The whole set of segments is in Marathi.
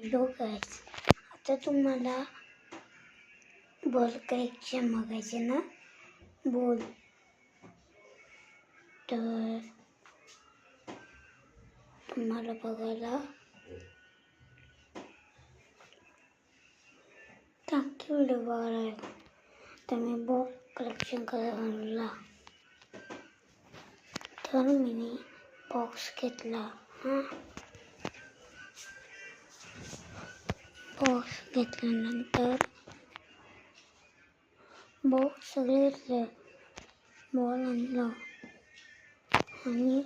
हॅलो गाईज, आता तुम्हाला बॉल करेक्शन बघायचे ना. बॉल तर तुम्हाला बघायला टाकी व्हिडिओ बघायला तर मी बॉल कलेक्शन करायला तर मी बॉक्स घेतला. बॉक्स घेतल्यानंतर बॉक्स सगळे घेतले, बॉल आणला आणि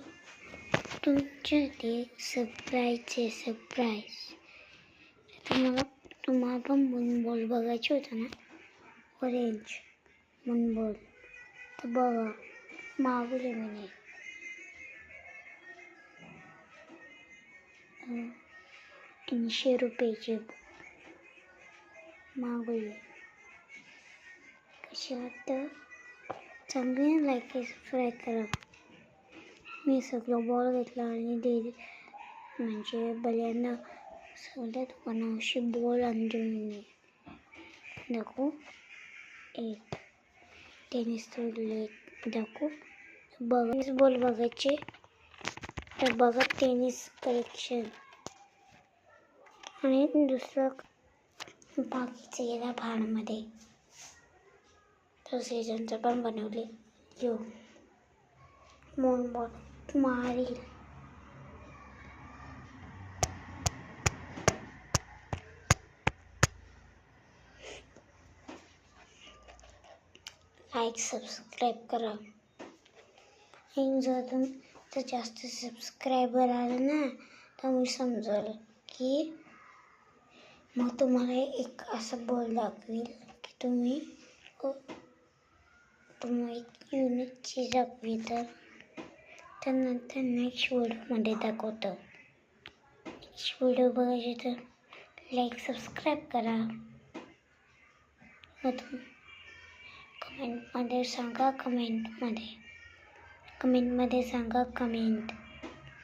तुमच्या ते सरप्राईज तुम्हाला पण मून बॉल बघायचे होता ना, ऑरेंज मून बॉल. तर बघा, मागवले मी 300 रुपयाचे मागवले. कसे वाटतं? चांगले लाईक सबस्क्राईब करा. मी सगळं बॉल घेतला आणि म्हणजे बल्यांना सगळ्या दुकानाशी बॉल आणले मी. दाखवू एक टेनिस दाखवू. बघा बॉल बघायचे तर बघा टेनिस कलेक्शन. आणि दुसरं बाकीचं गेला भाडमध्ये तर सीझनचं पण बनवले. यो मून बॉल मारील. लाईक सबस्क्राईब करा. आणि जर तुमचं जास्त सबस्क्रायबर आलं ना तर मी समजेल की मग तुम्हाला एक असं बॉल दाखवेल की तुम्ही एक युनिक चीज दाखवी. तर नंतर नेक्स्ट व्हिडिओमध्ये दाखवतो. नेक्स्ट व्हिडिओ बघायचे तर लाईक सबस्क्राईब करा. कमेंटमध्ये सांगा.